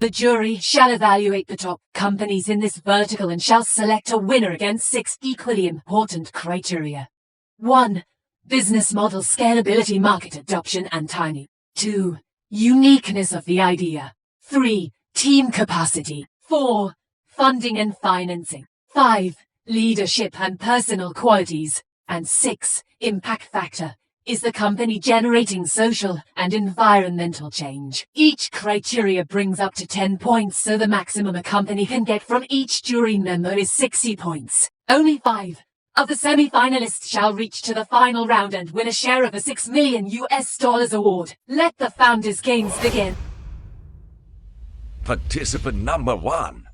The jury shall evaluate the top companies in this vertical and shall select a winner against 6 equally important criteria. 1. Business model scalability, market adoption and timing. 2. Uniqueness of the idea. 3. Team capacity. 4. Funding and financing. 5. Leadership and personal qualities. And 6. Impact factor. Is the company generating social and environmental change? Each criteria brings up to 10 points, so the maximum a company can get from each jury member is 60 points. Only 5 of the semi-finalists shall reach to the final round and win a share of a $6 million award. Let the Founders Games begin. Participant number 1.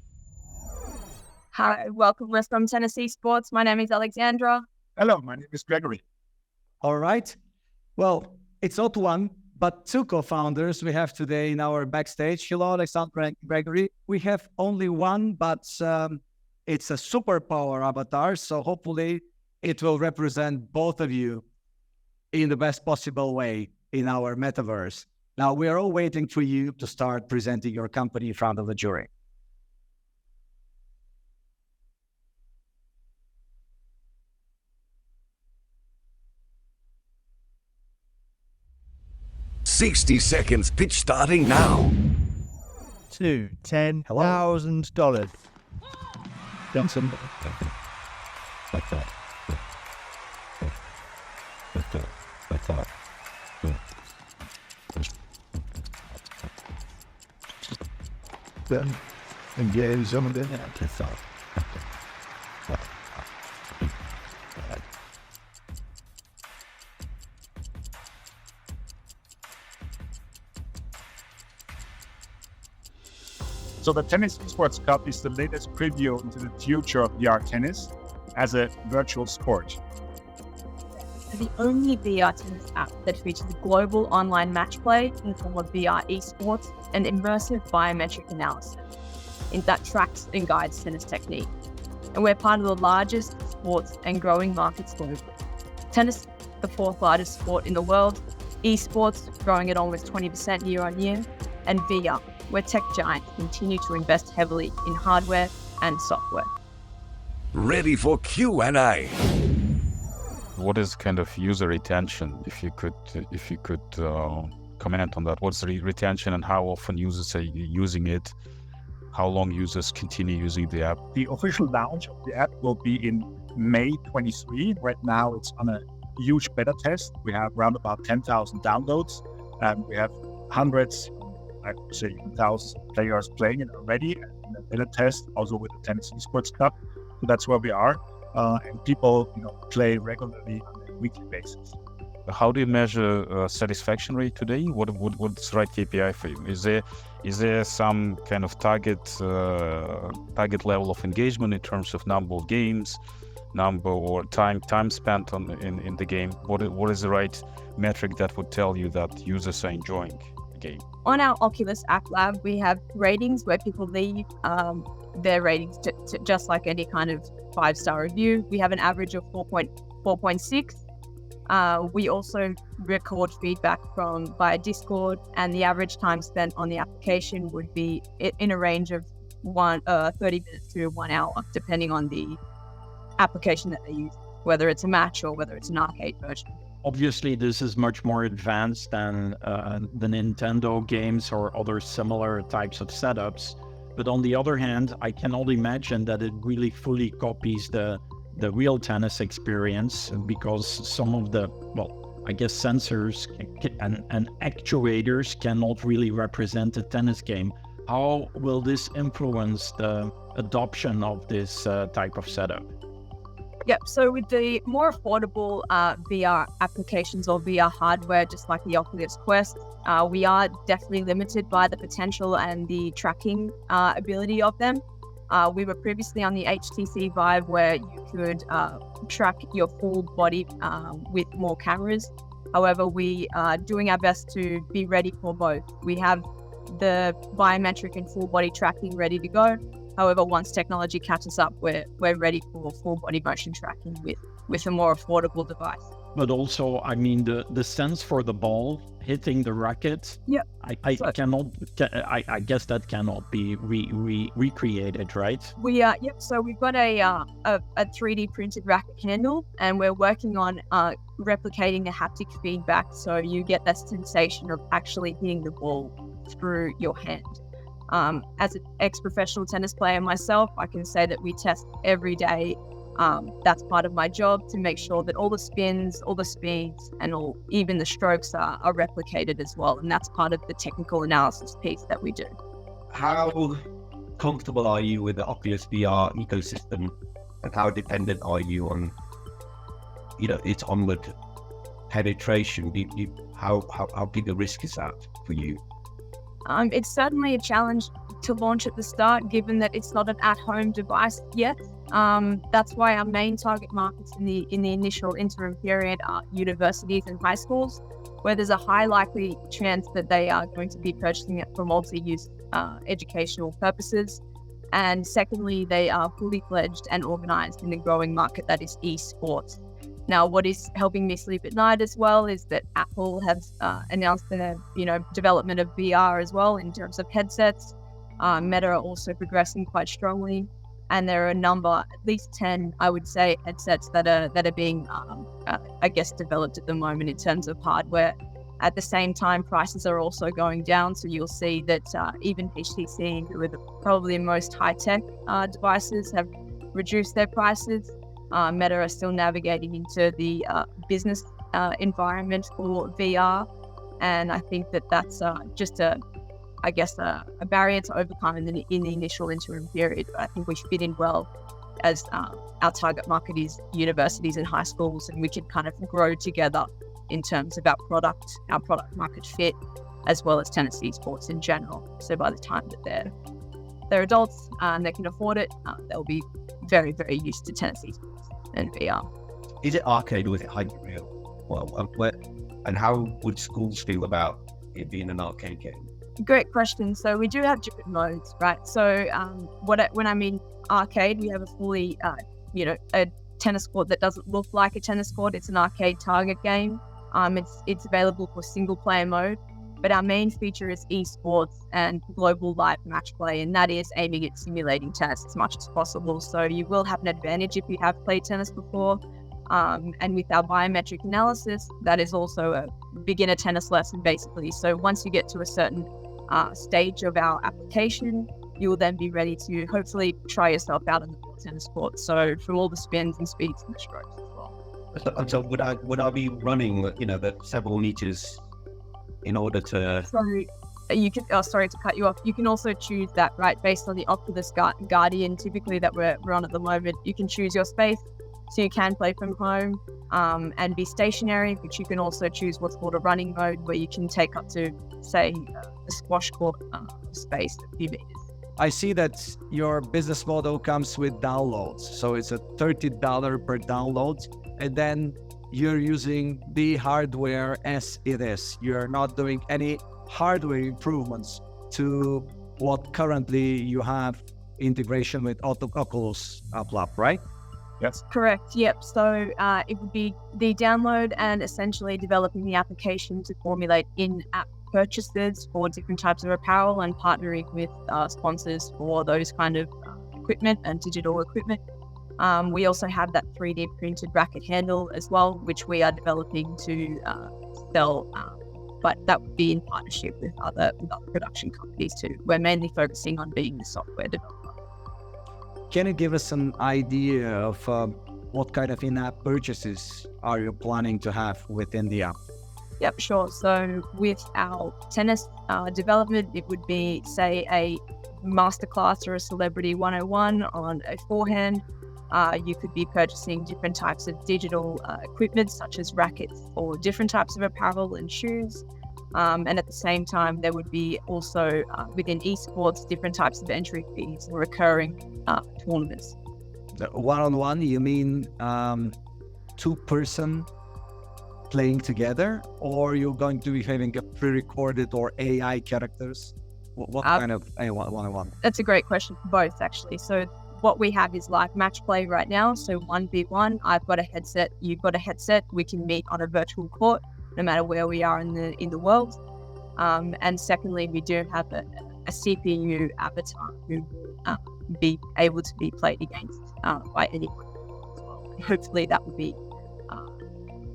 Hi, welcome. We're from Tennessee Sports. My name is Alexandra. Hello, my name is Gregory. All right. Well, it's not one, but 2 co-founders we have today in our backstage. Hello, Alexandra and Gregory. We have only one, but it's a superpower avatar, so hopefully it will represent both of you in the best possible way in our metaverse. Now, we are all waiting for you to start presenting your company in front of the jury. $60 seconds, pitch starting now. To $10,000. Johnson. Then engage some of them. So the Tennis Esports Cup is the latest preview into the future of VR tennis as a virtual sport. The only VR tennis app that features global online match play in the form of VR esports and immersive biometric analysis that tracks and guides tennis technique. And we're part of the largest sports and growing markets globally. Tennis, the 4th largest sport in the world, esports growing at almost 20% year on year, and VR, where tech giants continue to invest heavily in hardware and software. Ready for Q&A. What is kind of user retention? If you could comment on that. What's the retention and how often users are using it? How long users continue using the app? The official launch of the app will be in May 23. Right now it's on a huge beta test. We have around about 10,000 downloads and we have hundreds, I would say thousands of players playing it already in a beta test, also with the Tennis Esports Cup. So that's where we are. And people, play regularly on a weekly basis. How do you measure satisfaction rate today? What's the right KPI for you? Is there some kind of target level of engagement in terms of number of games, number or time spent in the game? What is the right metric that would tell you that users are enjoying the game? On our Oculus App Lab, we have ratings where people leave their ratings just like any kind of 5-star review. We have an average of 4.6. We also record feedback via Discord, and the average time spent on the application would be in a range of 30 minutes to 1 hour, depending on the application that they use, whether it's a match or whether it's an arcade version. Obviously, this is much more advanced than the Nintendo games or other similar types of setups. But on the other hand, I cannot imagine that it really fully copies the real tennis experience, because some of the, sensors and actuators cannot really represent a tennis game. How will this influence the adoption of this type of setup? Yep, so with the more affordable VR applications or VR hardware, just like the Oculus Quest, we are definitely limited by the potential and the tracking ability of them. We were previously on the HTC Vive, where you could track your full body with more cameras. However, we are doing our best to be ready for both. We have the biometric and full body tracking ready to go. However, once technology catches up, we're ready for full body motion tracking with a more affordable device. But also, I mean, the sense for the ball hitting the racket. Yeah. I guess that cannot be recreated, right? So we've got a 3D printed racket handle, and we're working on replicating the haptic feedback, so you get that sensation of actually hitting the ball through your hand. As an ex-professional tennis player myself, I can say that we test every day. That's part of my job, to make sure that all the spins, all the speeds, and even the strokes are replicated as well. And that's part of the technical analysis piece that we do. How comfortable are you with the Oculus VR ecosystem, and how dependent are you on, its onward penetration? How big a risk is that for you? It's certainly a challenge to launch at the start, given that it's not an at-home device yet. That's why our main target markets in the initial interim period are universities and high schools, where there's a high likely chance that they are going to be purchasing it for multi-use educational purposes. And secondly, they are fully fledged and organized in the growing market that is esports. Now, what is helping me sleep at night as well is that Apple has announced the development of VR as well in terms of headsets. Meta are also progressing quite strongly, and there are a number, at least 10, I would say, headsets that are being, developed at the moment in terms of hardware. At the same time, prices are also going down, so you'll see that even HTC, who are probably the most high-tech devices, have reduced their prices. Meta are still navigating into the business environment for VR, and I think that that's just a barrier to overcome in the initial interim period. But I think we fit in well, as our target market is universities and high schools, and we can kind of grow together in terms of our product market fit, as well as tennis esports in general. So by the time that they're adults and they can afford it, they'll be very, very used to tennis esports and VR. Is it arcade or is it hybrid real? Well, and how would schools feel about it being an arcade game? Great question. So we do have different modes, right? So when I mean arcade, we have a fully, a tennis court that doesn't look like a tennis court. It's an arcade target game. It's available for single player mode, but our main feature is esports and global live match play, and that is aiming at simulating tennis as much as possible. So you will have an advantage if you have played tennis before. And with our biometric analysis, that is also a beginner tennis lesson, basically. So once you get to a certain stage of our application, you will then be ready to hopefully try yourself out on the tennis court. So from all the spins and speeds and the strokes as well. So would I be running, the several meters in order to? So you can. Sorry to cut you off. You can also choose that, right, based on the Oculus Guardian, typically that we're on at the moment. You can choose your space. So you can play from home and be stationary, but you can also choose what's called a running mode, where you can take up to, say, a squash court space, a few meters. I see that your business model comes with downloads. So it's a $30 per download, and then you're using the hardware as it is. You're not doing any hardware improvements to what currently you have integration with Oculus App, right? Yes. Correct. Yep. So it would be the download and essentially developing the application to formulate in-app purchases for different types of apparel, and partnering with sponsors for those kind of equipment and digital equipment. We also have that 3D printed racket handle as well, which we are developing to sell, but that would be in partnership with other production companies too. We're mainly focusing on being the software developer. Can you give us an idea of what kind of in-app purchases are you planning to have within the app? Yep, sure. So with our tennis development, it would be, say, a masterclass or a celebrity 101 on a forehand. You could be purchasing different types of digital equipment, such as rackets or different types of apparel and shoes. And at the same time, there would be also within esports, different types of entry fees and recurring tournaments. One-on-one, you mean two-person playing together, or you're going to be having a pre-recorded or AI characters? What kind of one-on-one? That's a great question for both, actually. So what we have is live match play right now. So 1v1, I've got a headset, you've got a headset. We can meet on a virtual court, no matter where we are in the world. And secondly, we do have a CPU avatar who will be able to be played against by anyone. Hopefully, that would be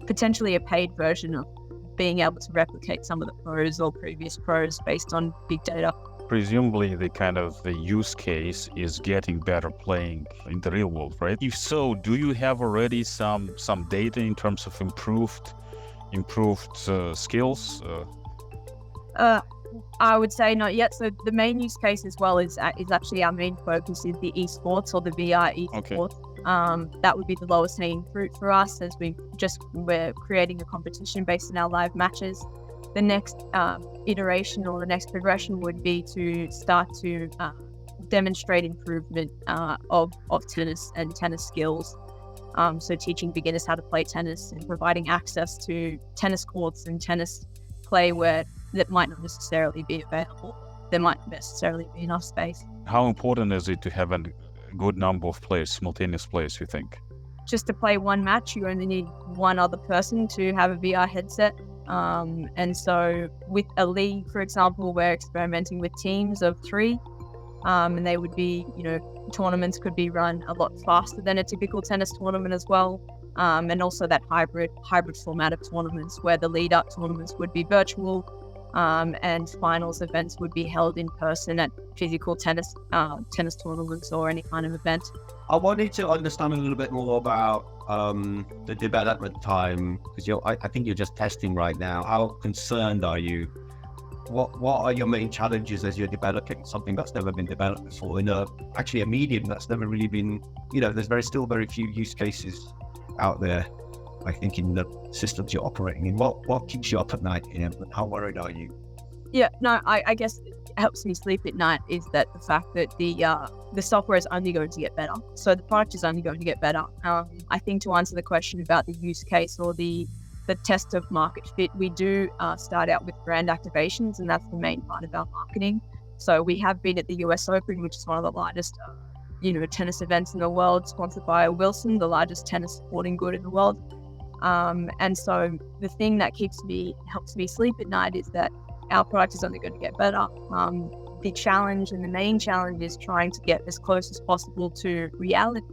potentially a paid version of being able to replicate some of the pros or previous pros based on big data. Presumably the use case is getting better playing in the real world, right? If so, do you have already some data in terms of improved skills? I would say not yet. So the main use case as well is actually our main focus is the esports or the VR esports. Okay. That would be the lowest hanging fruit for us, as we're creating a competition based on our live matches. The next iteration or the next progression would be to start to demonstrate improvement of tennis and tennis skills. So teaching beginners how to play tennis and providing access to tennis courts and tennis play where that might not necessarily be available. There might not necessarily be enough space. How important is it to have a good number of players, simultaneous players, you think? Just to play one match, you only need one other person to have a VR headset. And so with a league, for example, we're experimenting with teams of 3. And they would be, tournaments could be run a lot faster than a typical tennis tournament as well. And also that hybrid format of tournaments where the lead-up tournaments would be virtual, and finals events would be held in person at physical tennis tournaments or any kind of event. I wanted to understand a little bit more about the development time, because I think you're just testing right now. How concerned are you? What are your main challenges as you're developing something that's never been developed before in a medium that's never really been, there's still very few use cases out there, I think, in the systems you're operating in. What keeps you up at night, and how worried are you? Yeah, no, I guess it helps me sleep at night is that the fact that the software is only going to get better. So the product is only going to get better. I think to answer the question about the use case or the test of market fit, we do start out with brand activations, and that's the main part of our marketing. So we have been at the US Open, which is one of the largest tennis events in the world, sponsored by Wilson, the largest tennis sporting good in the world. And so the thing that helps me sleep at night is that our product is only going to get better. The challenge and the main challenge is trying to get as close as possible to reality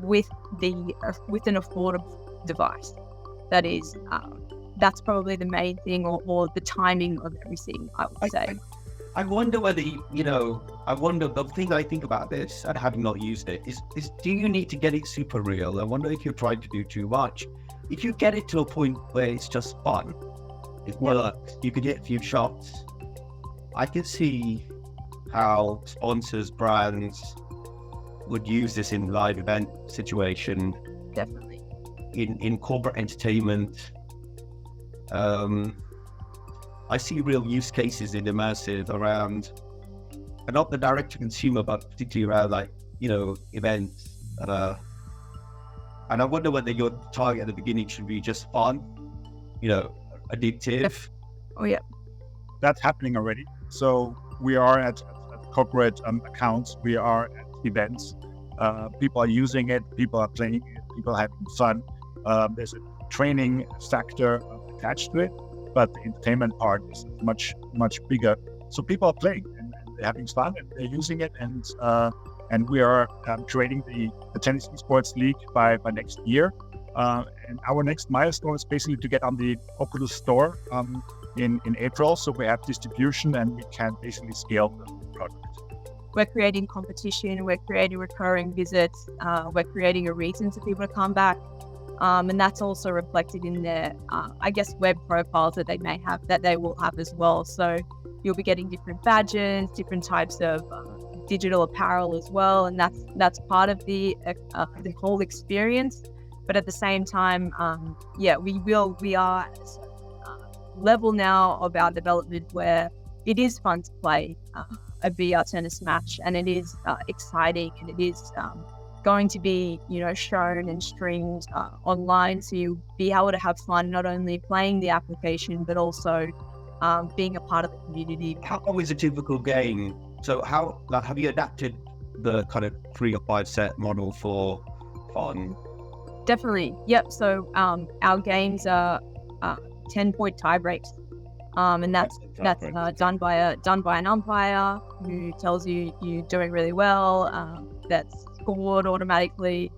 with an affordable device. That's probably the main thing, or the timing of everything, I would say. I wonder whether, the thing I think about this, and having not used it, is do you need to get it super real? I wonder if you're trying to do too much. If you get it to a point where it's just fun, it works, you could hit a few shots, I can see how sponsors, brands would use this in live event situation. Definitely. In corporate entertainment. I see real use cases in immersive around, and not the direct to consumer, but particularly around events. And I wonder whether your target at the beginning should be just fun, addictive. Oh yeah. That's happening already. So we are at corporate accounts, we are at events. People are using it, people are playing it, people are having fun. There's a training factor attached to it, but the entertainment part is much, much bigger. So people are playing and they're having fun and they're using it. And we are creating the Tennis Esports League by next year. And our next milestone is basically to get on the Oculus Store in April. So we have distribution and we can basically scale the product. We're creating competition, we're creating recurring visits, we're creating a reason for people to come back. And that's also reflected in their, web profiles that they will have as well. So you'll be getting different badges, different types of digital apparel as well. And that's part of the whole experience. But at the same time, we are at a level now of our development where it is fun to play a VR tennis match, and it is exciting, and it is going to be, shown and streamed online, so you'll be able to have fun not only playing the application but also being a part of the community. How is a typical game? So how have you adapted the kind of 3 or 5 set model for fun? Definitely. Yep. So our games are 10-point tie breaks, and that's done by an umpire who tells you you're doing really well. That's scored automatically.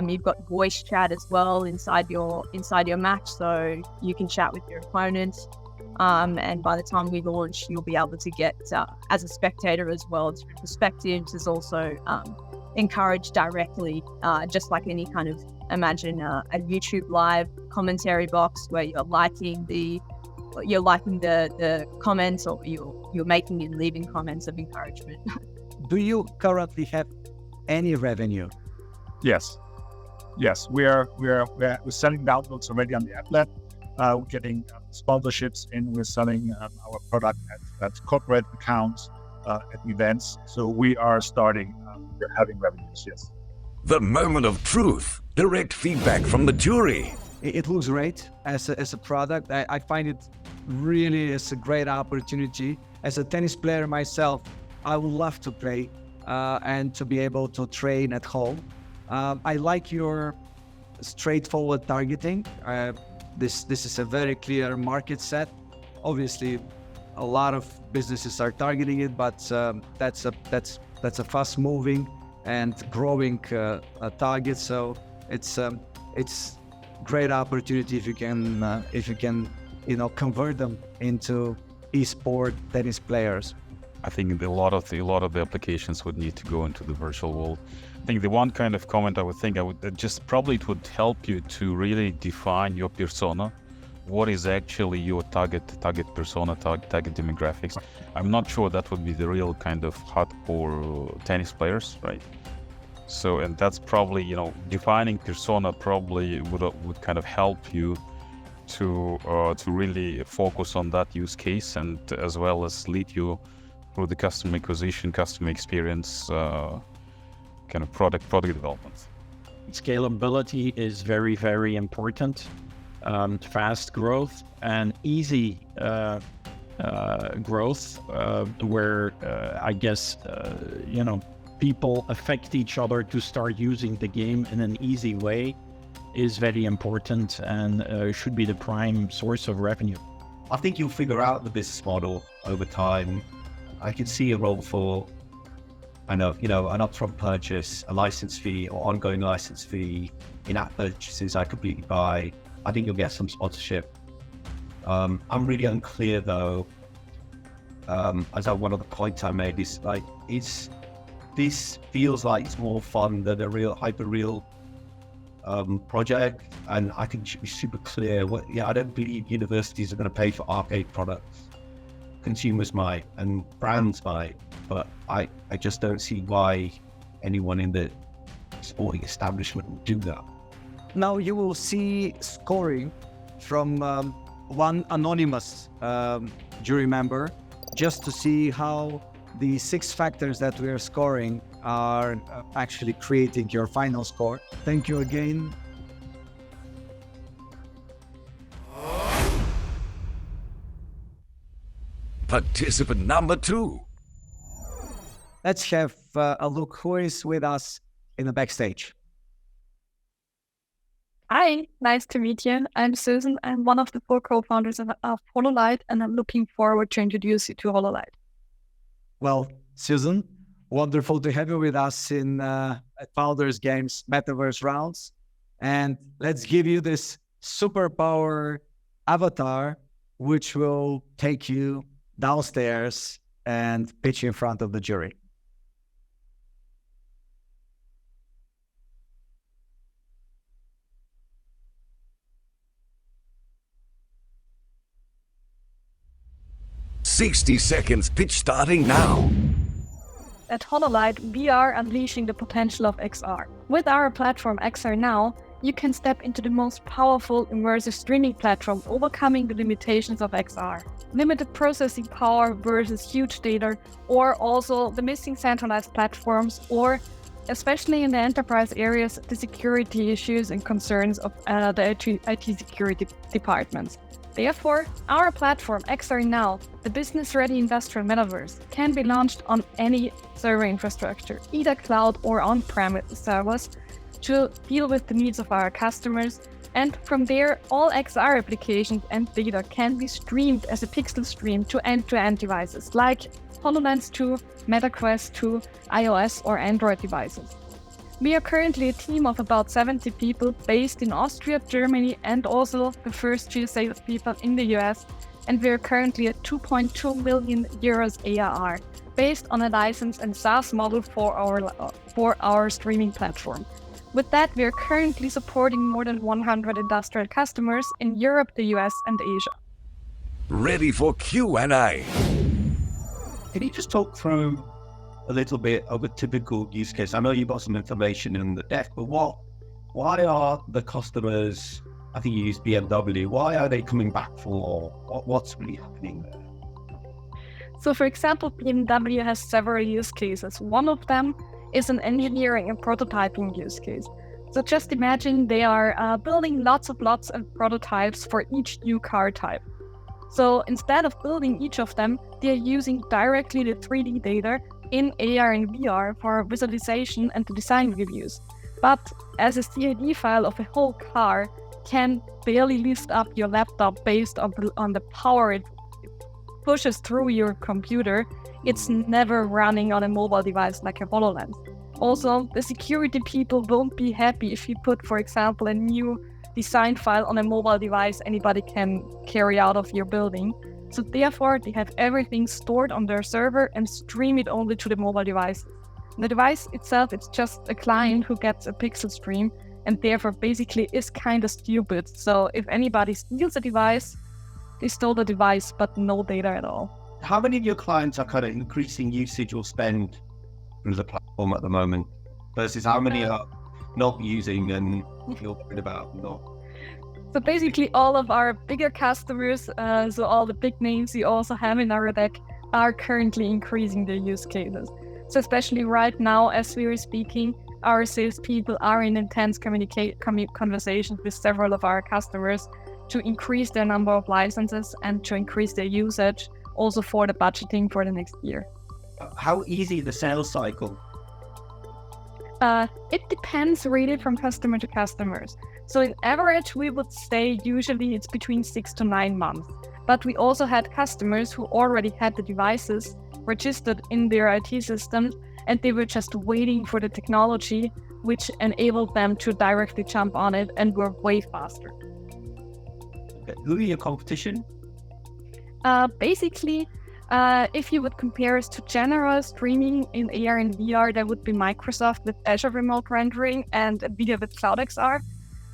You've got voice chat as well inside your match, so you can chat with your opponent. And by the time we launch, you'll be able to get, as a spectator as well, different perspectives. Is also encouraged directly, just like any kind of, imagine a YouTube live commentary box where you're liking the comments, or you're making and leaving comments of encouragement. Do you currently have any revenue? Yes, we're selling downloads already on the applet. We're getting sponsorships in. We're selling our product at corporate accounts, at events. So we are starting. We're having revenues. Yes. The moment of truth. Direct feedback from the jury. It looks great as a product. I find it really is a great opportunity. As a tennis player myself, I would love to play and to be able to train at home. I like your straightforward targeting. This is a very clear market set. Obviously, a lot of businesses are targeting it, but that's a fast-moving and growing target. So it's great opportunity if you can convert them into esport tennis players. I think a lot of the applications would need to go into the virtual world. I think the one kind of comment I would just probably it would help you to really define your persona. What is actually your target persona, target demographics? I'm not sure that would be the real kind of hardcore tennis players, right? So, and that's probably, defining persona probably would kind of help you to really focus on that use case, and as well as lead you through the customer acquisition, customer experience, kind of product development. Scalability is very, very important. Fast growth and easy growth, where I guess people affect each other to start using the game in an easy way, is very important and should be the prime source of revenue. I think you'll figure out the business model over time. I can see a role for an upfront purchase, a license fee or ongoing license fee. In-app purchases I completely buy. I think you'll get some sponsorship. I'm really unclear though, one of the points I made is this feels like it's more fun than a real hyper-real project, and I think it should be super clear. I don't believe universities are going to pay for arcade products. Consumers might and brands might, but I just don't see why anyone in the sporting establishment would do that. Now you will see scoring from one anonymous jury member, just to see how the 6 factors that we are scoring are actually creating your final score. Thank you again. Participant number 2. Let's have a look who is with us in the backstage. Hi, nice to meet you. I'm Susan. I'm one of the 4 co-founders of Holo-Light, and I'm looking forward to introduce you to Holo-Light. Well, Susan, wonderful to have you with us in at Founders Games Metaverse rounds. And let's give you this superpower avatar, which will take you downstairs and pitch in front of the jury. "60 seconds pitch starting now." At Holo-Light, we are unleashing the potential of XR. With our platform XR Now, you can step into the most powerful immersive streaming platform, overcoming the limitations of XR. Limited processing power versus huge data, or also the missing centralized platforms, or especially in the enterprise areas, the security issues and concerns of the IT security departments. Therefore, our platform, XR Now, the business-ready industrial metaverse, can be launched on any server infrastructure, either cloud or on-premise servers, to deal with the needs of our customers. And from there, all XR applications and data can be streamed as a pixel stream to end-to-end devices like HoloLens 2, MetaQuest 2, iOS or Android devices. We are currently a team of about 70 people based in Austria, Germany, and also the first few salespeople in the US. And we are currently at 2.2 million euros ARR, based on a license and SaaS model for our streaming platform. With that, we are currently supporting more than 100 industrial customers in Europe, the US, and Asia. Ready for Q&A. Can you just talk through a little bit of a typical use case? I know you've got some information in the deck, but why are the customers, I think you used BMW, why are they coming back for more? What's really happening there? So for example, BMW has several use cases. One of them is an engineering and prototyping use case. So just imagine they are building lots of prototypes for each new car type. So instead of building each of them, they are using directly the 3D data in AR and VR for visualization and the design reviews. But as a CAD file of a whole car can barely lift up your laptop based on the power it pushes through your computer, it's never running on a mobile device like a HoloLens. Also, the security people won't be happy if you put, for example, a new design file on a mobile device anybody can carry out of your building. So therefore, they have everything stored on their server and stream it only to the mobile device. The device itself, it's just a client who gets a pixel stream and therefore basically is kind of stupid. So if anybody steals a device, they stole the device, but no data at all. How many of your clients are kind of increasing usage or spend through the platform at the moment versus how many are not using and you're worried about not? So basically all of our bigger customers, so all the big names you also have in our deck, are currently increasing their use cases. So especially right now, as we are speaking, our salespeople are in intense conversations with several of our customers to increase their number of licenses and to increase their usage, also for the budgeting for the next year. How easy is the sales cycle? It depends really from customer to customers. So in average, we would say usually it's between 6 to 9 months. But we also had customers who already had the devices registered in their IT systems, and they were just waiting for the technology, which enabled them to directly jump on it and were way faster. Okay. Who are your competition? Basically, if you would compare us to general streaming in AR and VR, that would be Microsoft with Azure Remote Rendering and NVIDIA with Cloud XR.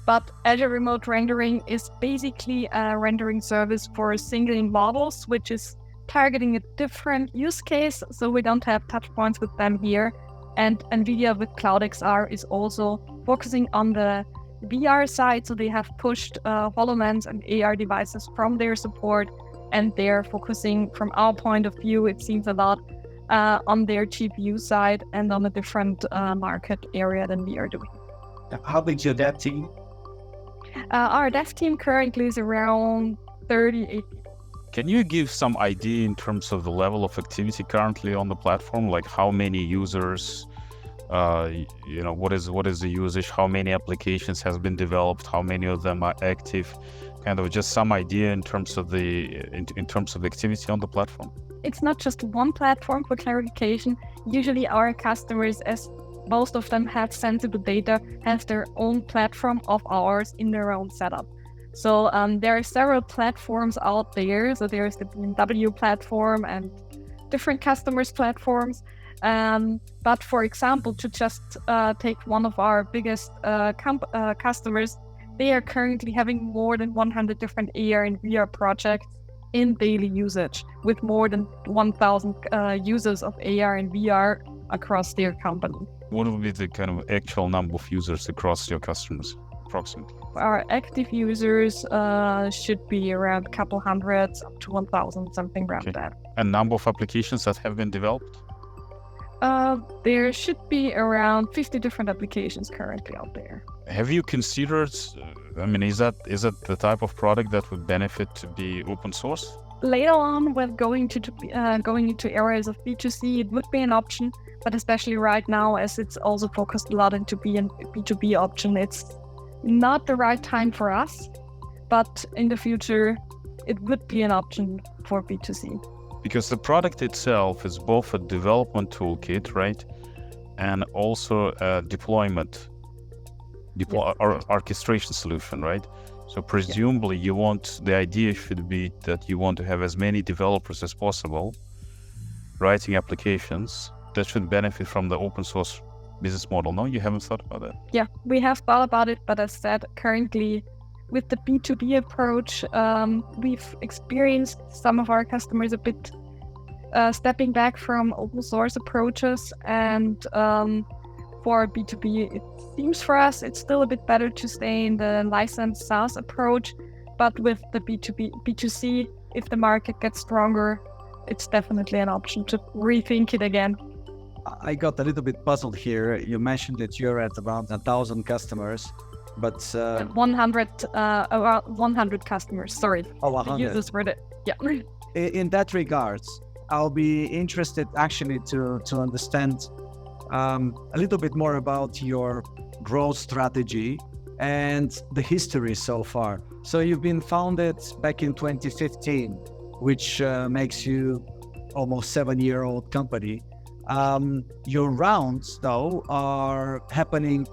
But Azure Remote Rendering is basically a rendering service for single models, which is targeting a different use case, so we don't have touch points with them here. And NVIDIA with Cloud XR is also focusing on the VR side, so they have pushed HoloLens and AR devices from their support, and they're focusing, from our point of view, it seems a lot on their GPU side and on a different market area than we are doing. How big's your dev team? Our dev team currently is around 38 people. Can you give some idea in terms of the level of activity currently on the platform? Like how many users, what is the usage? How many applications has been developed? How many of them are active? Kind of just some idea in terms of the activity on the platform. It's not just one platform, for clarification. Usually our customers, as most of them have sensible data, have their own platform of ours in their own setup. So there are several platforms out there. So there's the BMW platform and different customers' platforms. But for example, to just take one of our biggest customers, they are currently having more than 100 different AR and VR projects in daily usage, with more than 1,000 users of AR and VR across their company. What would be the kind of actual number of users across your customers, approximately? Our active users should be around a couple hundreds up to 1,000, something around that. And number of applications that have been developed? There should be around 50 different applications currently out there. Have you considered, is that the type of product that would benefit to be open source? Later on, when going into areas of B2C, it would be an option, but especially right now, as it's also focused a lot into B2B option, it's not the right time for us, but in the future, it would be an option for B2C. Because the product itself is both a development toolkit, right, and also a deployment or orchestration solution, right? So presumably the idea should be that you want to have as many developers as possible writing applications that should benefit from the open source business model. No, you haven't thought about that? Yeah, we have thought about it, but as said, currently with the B2B approach, we've experienced some of our customers a bit stepping back from open source approaches, and for B2B, it seems for us it's still a bit better to stay in the licensed SaaS approach, but with the B2C, if the market gets stronger, it's definitely an option to rethink it again. I got a little bit puzzled here. You mentioned that you're at around 1,000 customers, but 100 customers. Sorry. Oh, 100. Use this word. Yeah. In that regards, I'll be interested actually to understand a little bit more about your growth strategy and the history so far. So you've been founded back in 2015, which makes you almost 7-year-old company. Your rounds, though, are happening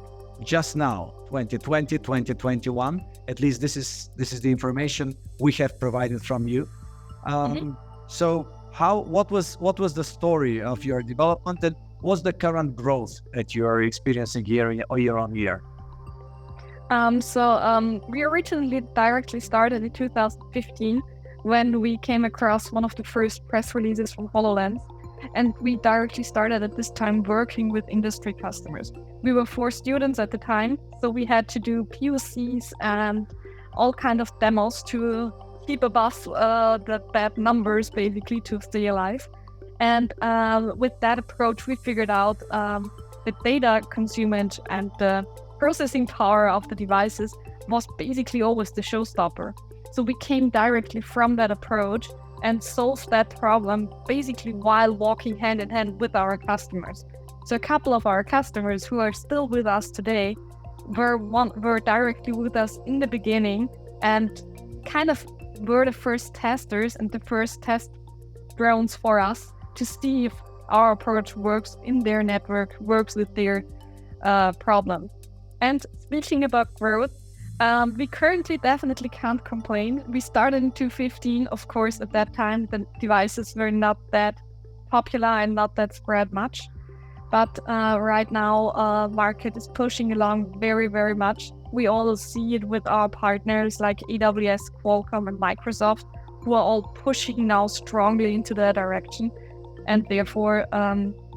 just now, 2020, 2021. At least this is the information we have provided from you. So what was the story of your development, and what's the current growth that you are experiencing year on year? We originally directly started in 2015 when we came across one of the first press releases from HoloLens, and we directly started at this time working with industry customers. We were 4 students at the time, so we had to do POCs and all kind of demos to keep above the bad numbers, basically, to stay alive. And with that approach, we figured out the data consumed and the processing power of the devices was basically always the showstopper. So we came directly from that approach and solved that problem basically while walking hand in hand with our customers. So a couple of our customers who are still with us today were directly with us in the beginning and kind of were the first testers and the first test drones for us to see if our approach works in their network, works with their problem. And speaking about growth, we currently definitely can't complain. We started in 2015, of course, at that time, the devices were not that popular and not that spread much. But right now, market is pushing along very, very much. We all see it with our partners like AWS, Qualcomm, and Microsoft, who are all pushing now strongly into that direction. And therefore,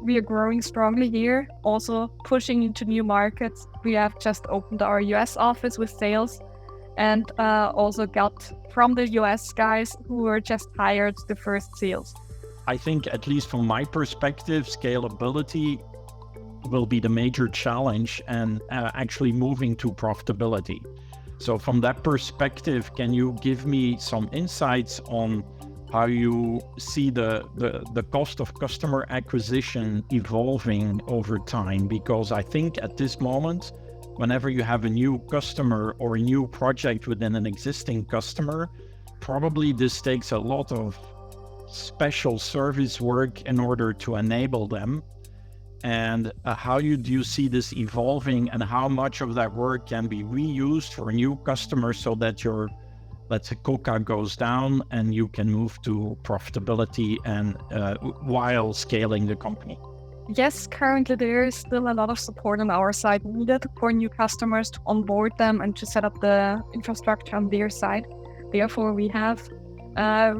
we are growing strongly here, also pushing into new markets. We have just opened our US office with sales and also got from the US guys who were just hired the first sales. I think, at least from my perspective, scalability will be the major challenge and actually moving to profitability. So from that perspective, can you give me some insights on how you see the cost of customer acquisition evolving over time? Because I think at this moment, whenever you have a new customer or a new project within an existing customer, probably this takes a lot of special service work in order to enable them. And how do you see this evolving, and how much of that work can be reused for a new customer so that your, let's say, COCA goes down and you can move to profitability and while scaling the company? Yes, currently there is still a lot of support on our side needed for new customers to onboard them and to set up the infrastructure on their side. Therefore, we have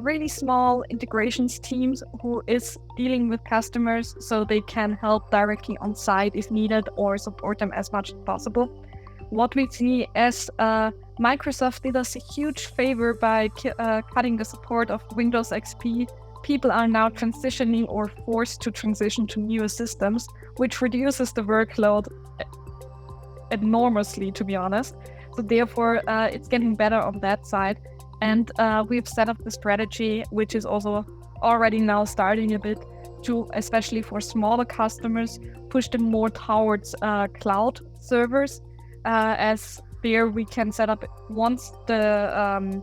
really small integrations teams who is dealing with customers so they can help directly on site if needed or support them as much as possible. What we see as Microsoft did us a huge favor by cutting the support of Windows XP people are now transitioning or forced to transition to newer systems, which reduces the workload enormously, to be honest. So therefore, it's getting better on that side. And we've set up the strategy, which is also already now starting a bit to, especially for smaller customers, push them more towards cloud servers, as there we can set up once the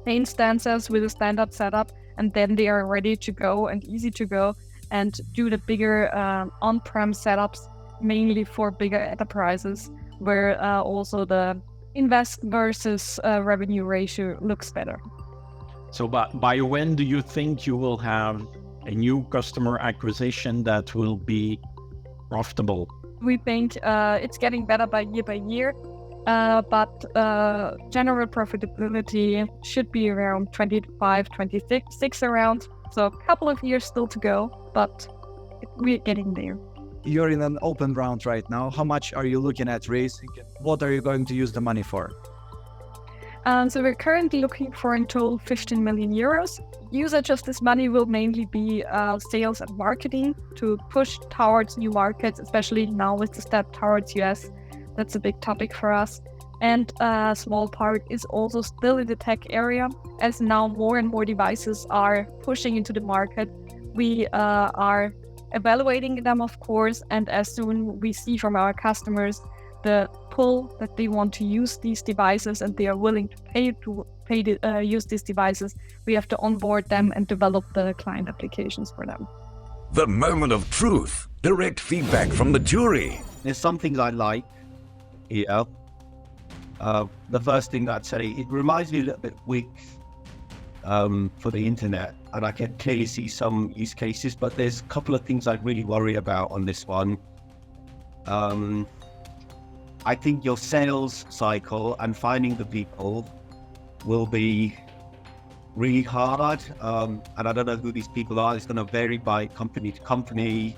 instances with a standard setup, and then they are ready to go and easy to go, and do the bigger on-prem setups, mainly for bigger enterprises, where also the invest versus revenue ratio looks better. So by when do you think you will have a new customer acquisition that will be profitable? We think it's getting better by year, but general profitability should be around 25, 26 around. So a couple of years still to go, but we're getting there. You're in an open round right now. How much are you looking at raising? What are you going to use the money for? So we're currently looking for in total 15 million euros. Usage of this money will mainly be sales and marketing to push towards new markets, especially now with the step towards US. That's a big topic for us. And a small part is also still in the tech area, as now more and more devices are pushing into the market. We are evaluating them, of course, and as soon we see from our customers the pull that they want to use these devices and they are willing to use these devices, we have to onboard them and develop the client applications for them. The moment of truth. Direct feedback from the jury. There's some things I like here. The first thing I'd say, it reminds me a little bit of Wix for the internet, and I can clearly see some use cases, but there's a couple of things I'd really worry about on this one. I think your sales cycle and finding the people will be really hard, and I don't know who these people are. It's going to vary by company to company,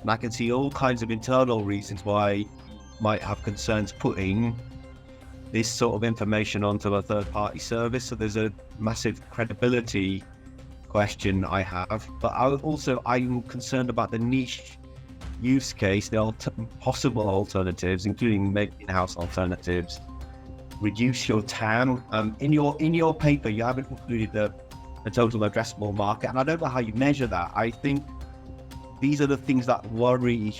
and I can see all kinds of internal reasons why you might have concerns putting this sort of information onto a third-party service. So there's a massive credibility question I have, but I'm concerned about the niche use case, the possible alternatives, including in-house alternatives. Reduce your TAM. In your paper, you haven't included the total addressable market, and I don't know how you measure that. I think these are the things that worry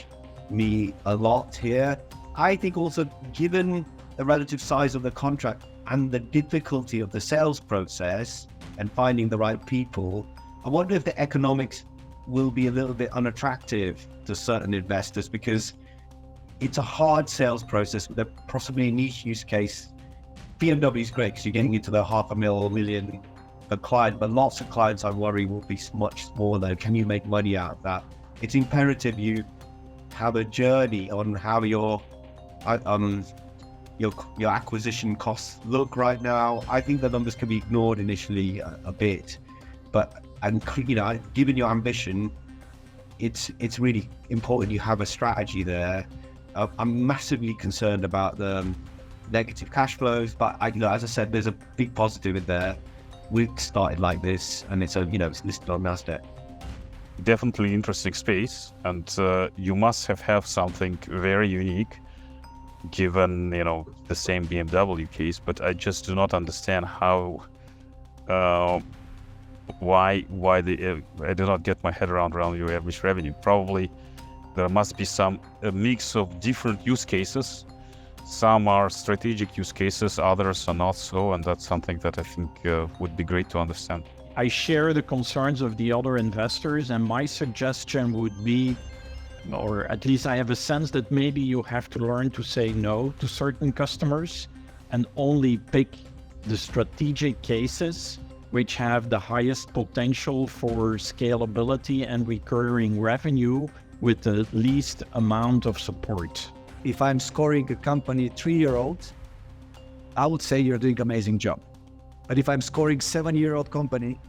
me a lot here. I think also, given the relative size of the contract and the difficulty of the sales process and finding the right people, I wonder if the economics will be a little bit unattractive to certain investors, because it's a hard sales process with possibly a niche use case. BMW is great because you're getting into the $500,000 million a client, but lots of clients I worry will be much smaller. Can you make money out of that? It's imperative you have a journey on how your acquisition costs look right now. I think the numbers can be ignored initially a bit, but given your ambition, it's really important you have a strategy there. I'm massively concerned about the negative cash flows, but as I said, there's a big positive in there. We started like this, and it's listed on Nasdaq. Definitely interesting space, and you must have something very unique, given the same BMW case. But I just do not understand how why I do not get my head around your average revenue. Probably there must be a mix of different use cases. Some are strategic use cases, others are not so, and that's something that I think would be great to understand. I share the concerns of the other investors, and my suggestion would be, or at least I have a sense that maybe you have to learn to say no to certain customers and only pick the strategic cases which have the highest potential for scalability and recurring revenue with the least amount of support. If I'm scoring a company 3-year-old, I would say you're doing an amazing job. But if I'm scoring 7-year-old company,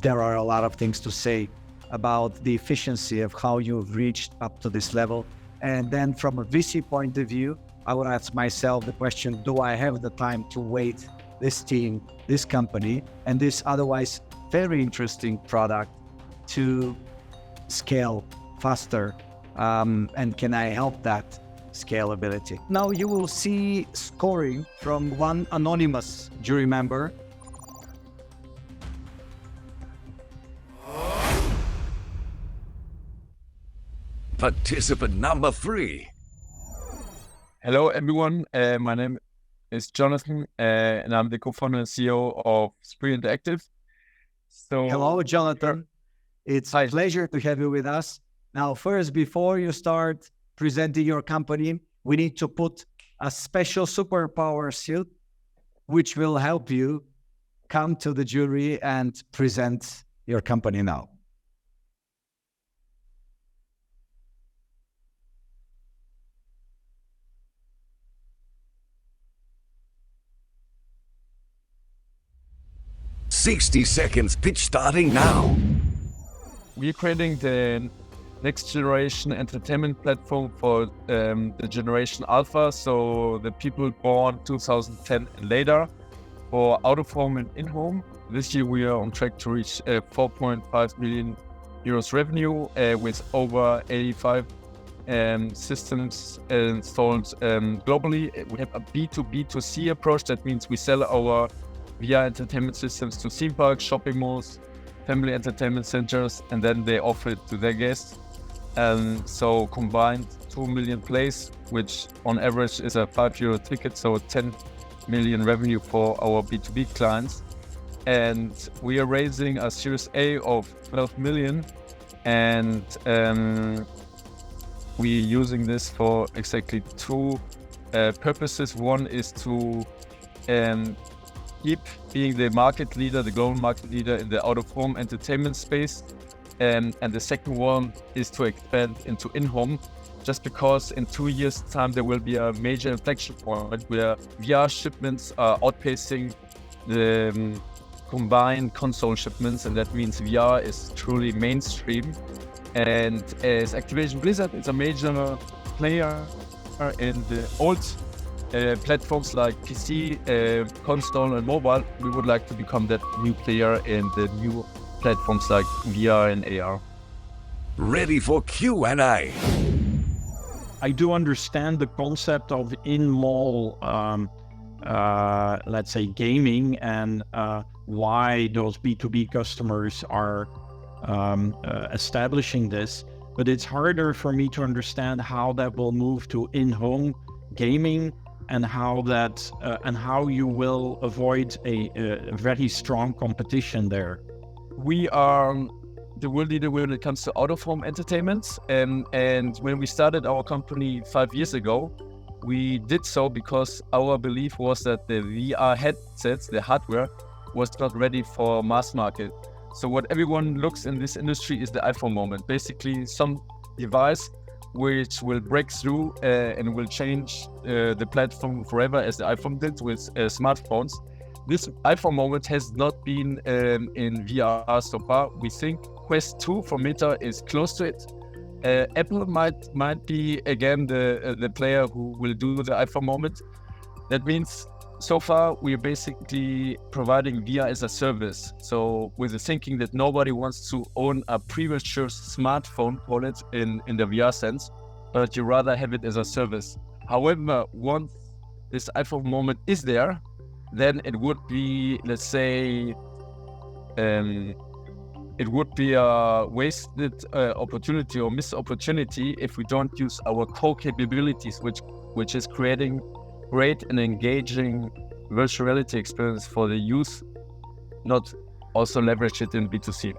there are a lot of things to say about the efficiency of how you've reached up to this level. And then from a VC point of view, I would ask myself the question, do I have the time to wait this team, this company, and this otherwise very interesting product to scale faster? And can I help that scalability? Now you will see scoring from one anonymous jury member. Participant number 3. Hello, everyone. My name is Jonathan, and I'm the co-founder and CEO of Spree Interactive. So, hello, Jonathan. It's a pleasure to have you with us. Now, first, before you start presenting your company, we need to put a special superpower suit, which will help you come to the jury and present your company now. $60 pitch starting now. We're creating the next generation entertainment platform for the generation Alpha, so the people born 2010 and later, for out-of-home and in-home. This year we are on track to reach 4.5 million euros revenue with over 85 systems installed globally. We have a B2B2C approach. That means we sell our VR entertainment systems to theme parks, shopping malls, family entertainment centers, and then they offer it to their guests. So combined 2 million plays, which on average is a €5 ticket, so 10 million revenue for our B2B clients. And we are raising a Series A of 12 million, and we're using this for exactly two purposes. One is to keep being the market leader, the global market leader in the out-of-home entertainment space. And the second one is to expand into in-home, just because in 2 years' time there will be a major inflection point where VR shipments are outpacing the combined console shipments, and that means VR is truly mainstream. And as Activision Blizzard is a major player in the old platforms like PC, console and mobile, we would like to become that new player in the new platforms like VR and AR. Ready for Q&A. I do understand the concept of in-mall, let's say, gaming, and why those B2B customers are establishing this, but it's harder for me to understand how that will move to in-home gaming, and how that and how you will avoid a very strong competition there. We are the world leader when it comes to out-of-home entertainment, and when we started our company 5 years ago, we did so because our belief was that the VR headsets, the hardware, was not ready for mass market. So what everyone looks in this industry is the iPhone moment, basically some device which will break through and will change the platform forever, as the iPhone did with smartphones. This iPhone moment has not been in VR so far. We think Quest 2 from Meta is close to it. Apple might be again the player who will do the iPhone moment. That means so far we're basically providing VR as a service. So with the thinking that nobody wants to own a premature smartphone, call it in the VR sense, but you rather have it as a service. However, once this iPhone moment is there, then it would be, let's say, it would be a wasted opportunity or missed opportunity if we don't use our core capabilities, which is creating great and engaging virtual reality experience for the youth, not also leverage it in B2C.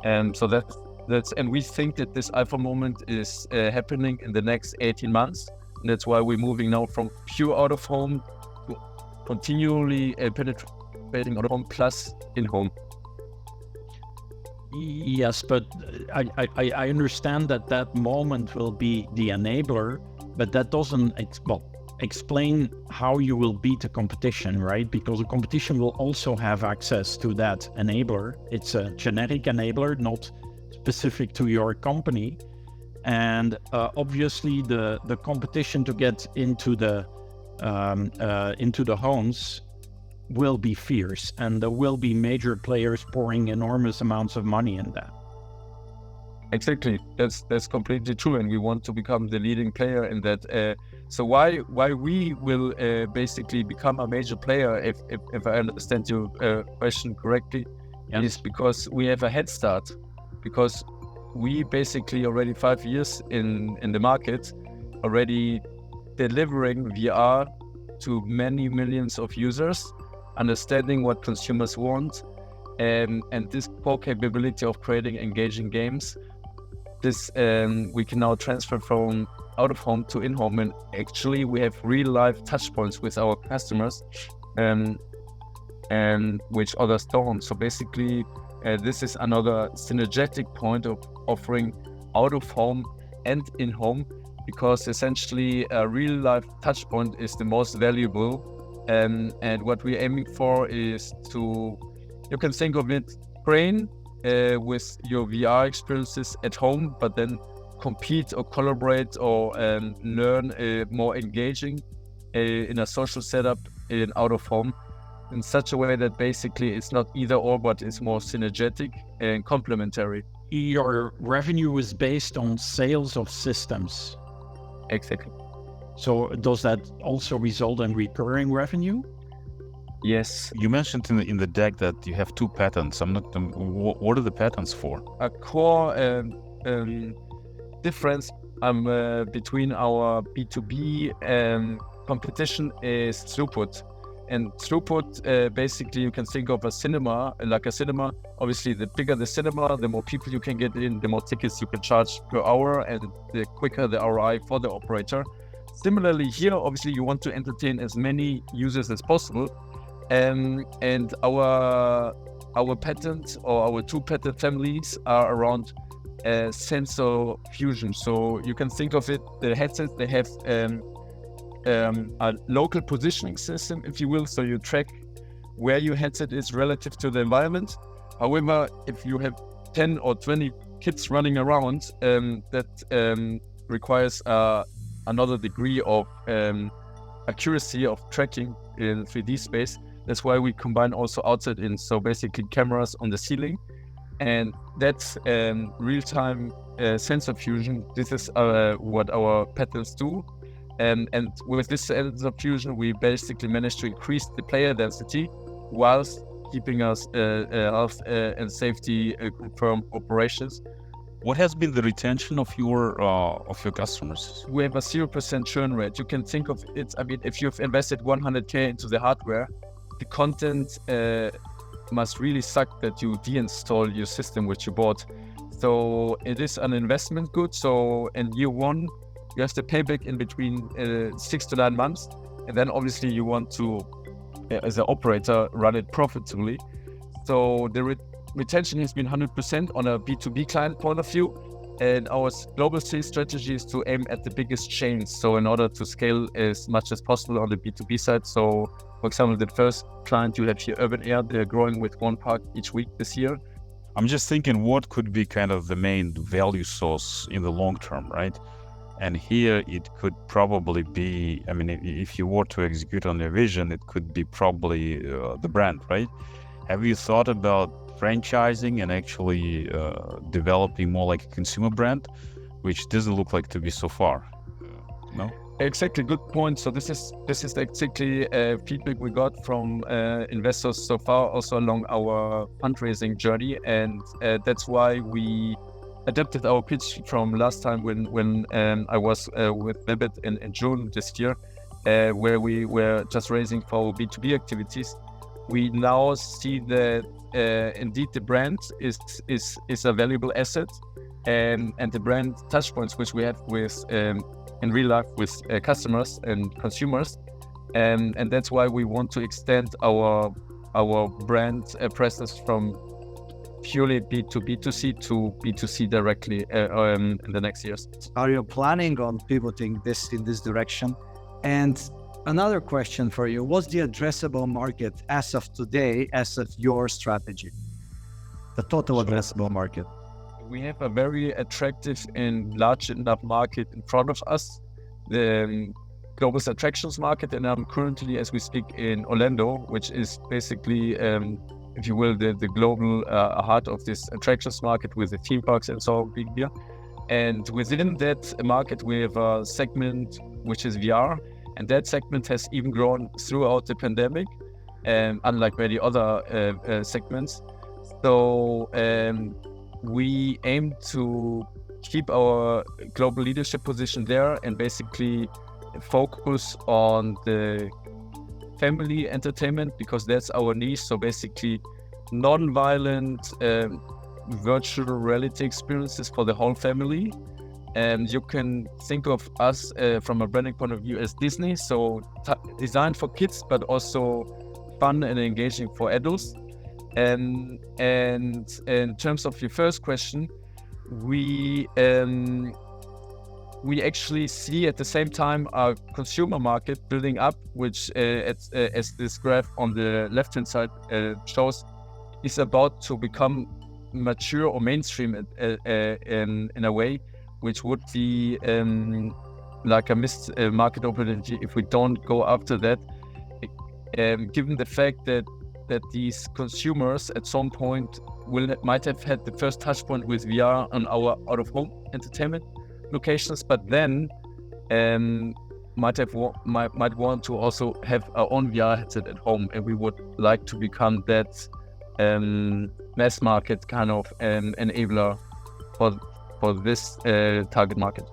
And so that's and we think that this iPhone moment is happening in the next 18 months. And that's why we're moving now from pure out of home to continually penetrating out of home plus in home. Yes, but I understand that moment will be the enabler, but that doesn't explain how you will beat the competition, right? Because the competition will also have access to that enabler. It's a generic enabler, not specific to your company. And obviously the competition to get into the homes will be fierce, and there will be major players pouring enormous amounts of money in that. Exactly, that's completely true, and we want to become the leading player in that. So why we will basically become a major player, if I understand your question correctly, Yes. is because we have a head start, because we basically already 5 years in the market, already delivering VR to many millions of users, understanding what consumers want, and this core capability of creating engaging games. This we can now transfer from out of home to in home, and actually we have real life touch points with our customers, and which others don't. So basically, this is another synergetic point of offering out of home and in home, because essentially a real life touch point is the most valuable, and what we're aiming for is to, you can think of it, train with your VR experiences at home, but then compete or collaborate or learn more engaging in a social setup in out of home, in such a way that basically it's not either or, but it's more synergetic and complementary. Your revenue is based on sales of systems. Exactly. So does that also result in recurring revenue? Yes. You mentioned in the deck that you have 2 patents. I'm not. What are the patents for? A core difference between our B2B competition is throughput. And throughput, basically, you can think of a cinema, like a cinema. Obviously, the bigger the cinema, the more people you can get in, the more tickets you can charge per hour, and the quicker the ROI for the operator. Similarly, here, obviously, you want to entertain as many users as possible. And our patent, or our 2 patent families, are around sensor fusion. So you can think of it, the headsets, they have a local positioning system, if you will. So you track where your headset is relative to the environment. However, if you have 10 or 20 kids running around, that requires another degree of accuracy of tracking in 3D space. That's why we combine also outside in, so basically cameras on the ceiling, and that's real-time sensor fusion. This is what our patents do, and with this sensor fusion, we basically managed to increase the player density whilst keeping us health and safety confirmed operations. What has been the retention of your customers? We have a 0% churn rate. You can think of it, I mean, if you've invested 100K into the hardware, the content must really suck that you deinstall your system which you bought. So it is an investment good. So in year 1, you have to pay back in between 6 to 9 months. And then obviously you want to, as an operator, run it profitably. So the retention has been 100% on a B2B client point of view. And our global sales strategy is to aim at the biggest chains. So in order to scale as much as possible on the B2B side. So for example, the first client you have here, Urban Air, they're growing with 1 park each week this year. I'm just thinking what could be kind of the main value source in the long term, right? And here it could probably be, I mean, if you were to execute on your vision, it could be probably the brand, right? Have you thought about franchising and actually developing more like a consumer brand, which doesn't look like to be so far? No? Exactly, good point. So this is exactly feedback we got from investors so far, also along our fundraising journey, and that's why we adapted our pitch from last time when I was with Webital in June this year, where we were just raising for our B2B activities. We now see that indeed the brand is a valuable asset, and the brand touchpoints which we have with in real life with customers and consumers, and that's why we want to extend our brand presence from purely B2B2C to B2C directly in the next years. Are you planning on pivoting in this direction? And another question for you: what's the addressable market as of today, as of your strategy? The total addressable market. We have a very attractive and large enough market in front of us. global attractions market, and I'm currently, as we speak, in Orlando, which is basically, if you will, the global heart of this attractions market with the theme parks and so on being here. And within that market, we have a segment which is VR, and that segment has even grown throughout the pandemic, unlike many other segments. So we aim to keep our global leadership position there and basically focus on the family entertainment, because that's our niche. So basically non-violent virtual reality experiences for the whole family. And you can think of us from a branding point of view as Disney, so designed for kids, but also fun and engaging for adults. And in terms of your first question, we actually see at the same time a consumer market building up, which as this graph on the left-hand side shows, is about to become mature or mainstream in a way, which would be like a missed market opportunity if we don't go after that, given the fact that these consumers at some point might have had the first touch point with VR on our out-of-home entertainment locations, but then might want to also have our own VR headset at home, and we would like to become that mass market kind of enabler for this target market.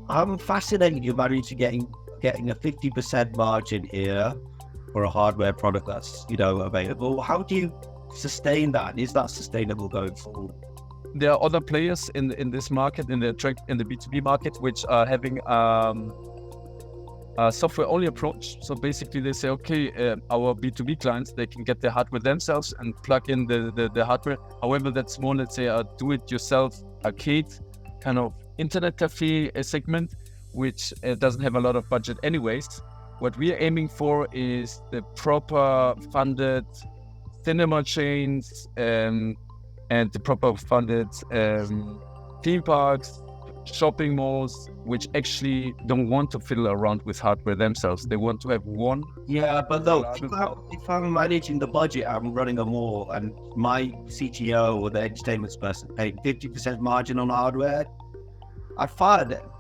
I'm fascinated you managed to getting a 50% margin here for a hardware product that's available. How do you sustain that? Is that sustainable going forward? There are other players in this market, in the B2B market, which are having a software-only approach. So basically they say, okay, our B2B clients, they can get their hardware themselves and plug in the hardware. However, that's more, let's say, a do-it-yourself arcade kind of internet cafe segment, which doesn't have a lot of budget anyways. What we are aiming for is the proper funded cinema chains and the proper funded theme parks, shopping malls, which actually don't want to fiddle around with hardware themselves. They want to have one. Yeah, but look, if I'm managing the budget, I'm running a mall, and my CTO or the entertainment person paid 50% margin on hardware, I fired them.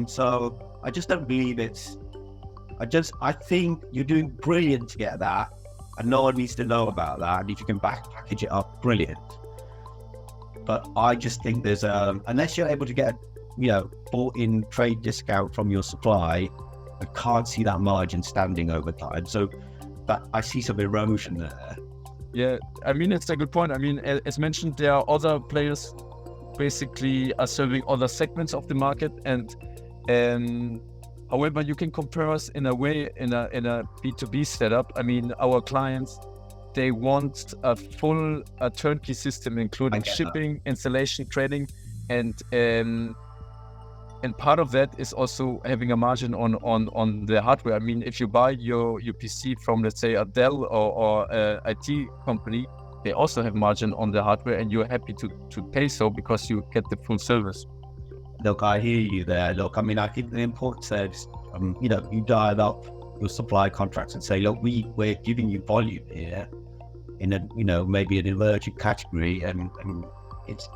So I just don't believe it's. I think you're doing brilliant to get that, and no one needs to know about that. And if you can package it up, brilliant. But I just think there's unless you're able to get bought-in trade discount from your supply, I can't see that margin standing over time. So that I see some erosion there. Yeah, I mean, it's a good point. I mean, as mentioned, there are other players basically are serving other segments of the market, and however, you can compare us in a way in a B2B setup. I mean, our clients, they want a full turnkey system, including shipping, installation, trading, and part of that is also having a margin on the hardware. I mean, if you buy your PC from, let's say, a Dell or IT company, they also have margin on the hardware, and you're happy to pay so because you get the full service. Look, I hear you there. Look, I mean, I think the important says, you dial up your supply contracts and say, look, we're giving you volume here in a, maybe an emerging category, and it's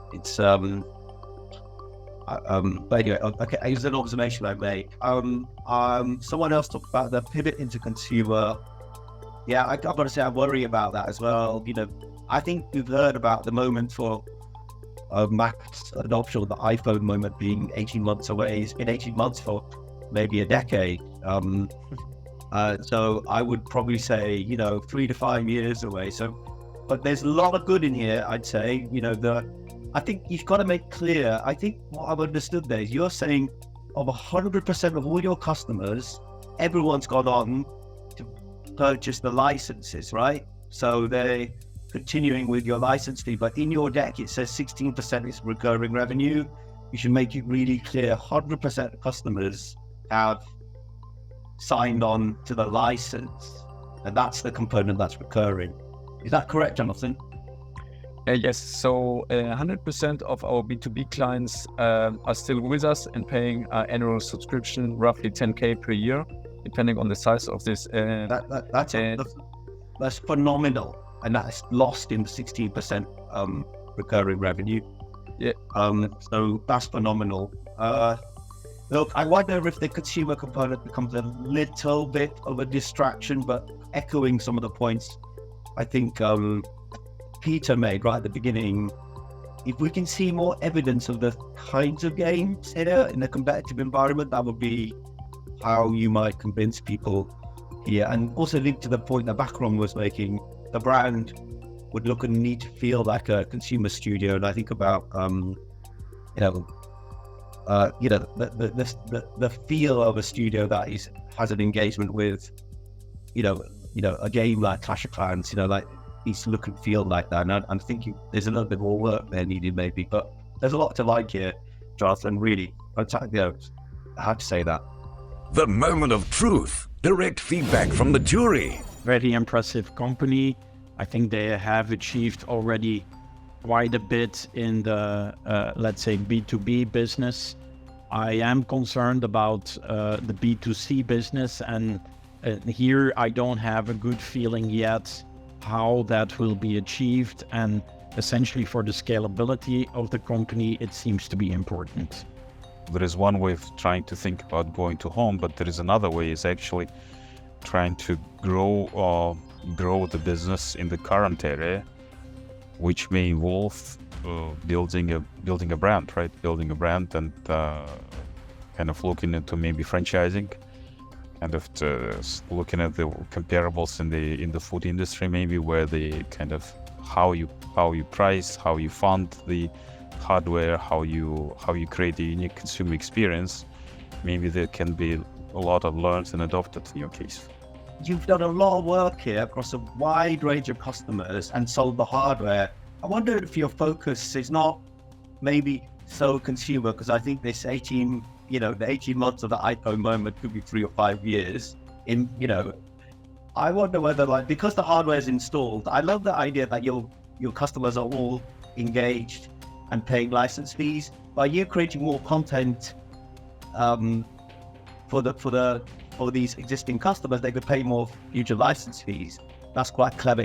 but anyway, okay, it's an observation I make. Someone else talked about the pivot into consumer. Yeah, I've got to say, I worry about that as well. I think we've heard about the moment for mass adoption of the iPhone moment being 18 months away. It's been 18 months for maybe a decade. So I would probably say, 3 to 5 years away. So, but there's a lot of good in here, I'd say. I think you've got to make clear, I think what I've understood there is you're saying of 100% of all your customers, everyone's gone on to purchase the licenses, right? So they're continuing with your license fee, but in your deck it says 16% is recurring revenue. You should make it really clear 100% of customers have signed on to the license, and that's the component that's recurring. Is that correct, Jonathan? Yes, so 100% of our B2B clients are still with us and paying annual subscription, roughly 10K per year, depending on the size of this. That's phenomenal, and that's lost in the 16% recurring revenue. Yeah. So that's phenomenal. Look, I wonder if the consumer component becomes a little bit of a distraction, but echoing some of the points I think Peter made right at the beginning, if we can see more evidence of the kinds of games here in a competitive environment, that would be how you might convince people here. And also linked to the point that Bakhrom was making, the brand would look and need to feel like a consumer studio. And I think about, the feel of a studio that has an engagement with, a game like Clash of Clans, like needs to look and feel like that. And I'm thinking there's a little bit more work there needed maybe, but there's a lot to like here, Jonathan, really. I have to say that. The moment of truth. Direct feedback from the jury. Very impressive company. I think they have achieved already quite a bit in the, let's say, B2B business. I am concerned about the B2C business, and here I don't have a good feeling yet how that will be achieved, and essentially for the scalability of the company, it seems to be important. There is one way of trying to think about going to home, but there is another way, is actually trying to grow the business in the current area, which may involve building a brand, right? Building a brand and kind of looking into maybe franchising, kind of looking at the comparables in the food industry, maybe, where the kind of how you price, how you fund the hardware, how you create a unique consumer experience. Maybe there can be a lot of learned and adopted in your case. You've done a lot of work here across a wide range of customers and sold the hardware. I wonder if your focus is not maybe so consumer, because I think this 18 months of the iPhone moment could be 3 or 5 years. I wonder whether, because the hardware is installed, I love the idea that your customers are all engaged and paying license fees. By you creating more content for these existing customers, they could pay more future license fees. That's quite clever.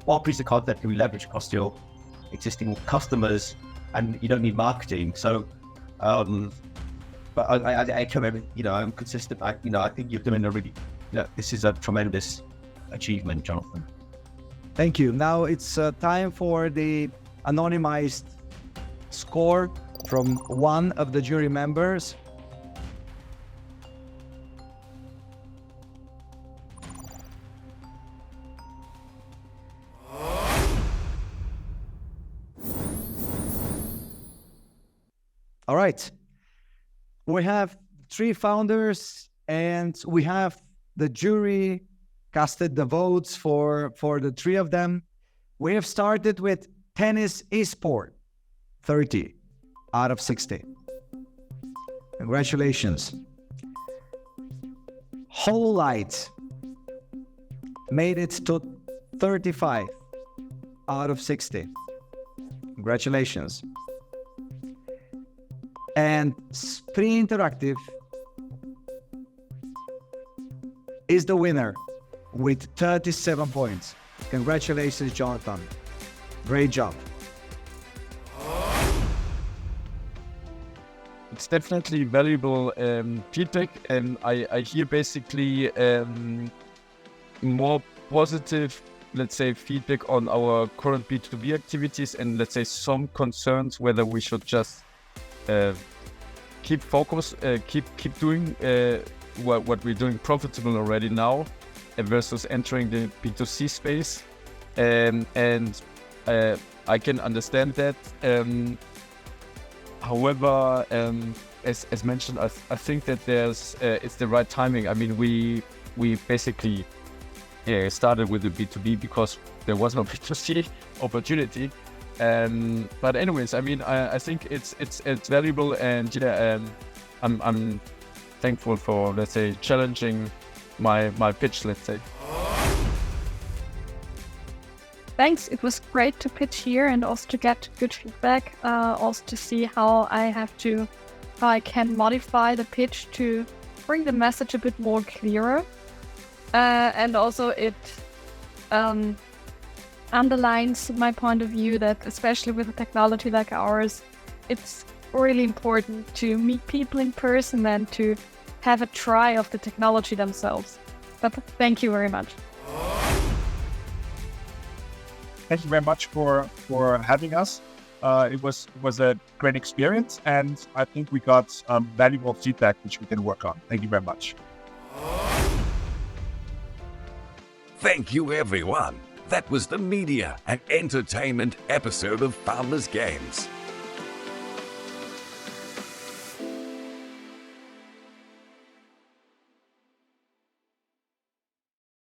What piece of content can we leverage across your existing customers, and you don't need marketing. So, but I come in, I'm consistent. I think you're doing a really, this is a tremendous achievement, Jonathan. Thank you. Now it's time for the anonymized score from one of the jury members. All right. We have 3 founders, and we have the jury casted the votes for the 3 of them. We have started with Tennis Esport, 30 out of 60. Congratulations. Holo-Light made it to 35 out of 60. Congratulations. And Spree Interactive is the winner with 37 points. Congratulations, Jonathan. Great job. It's definitely valuable feedback, and I hear basically more positive, let's say, feedback on our current B2B activities, and let's say some concerns whether we should just keep focus, keep doing what we're doing profitable already now, versus entering the B2C space. And I can understand that. However, as mentioned, I think that it's the right timing. I mean, we basically started with the B2B because there was no B2C opportunity. But anyways, I mean, I think it's valuable, and I'm thankful for, let's say, challenging my pitch, let's say. thanks. It was great to pitch here and also to get good feedback. Also to see how I can modify the pitch to bring the message a bit more clearer. And also it underlines my point of view that especially with a technology like ours, it's really important to meet people in person and to have a try of the technology themselves. But thank you very much. Thank you very much for having us. It was a great experience, and I think we got valuable feedback which we can work on. Thank you very much. Thank you, everyone. That was the media and entertainment episode of Founders Games.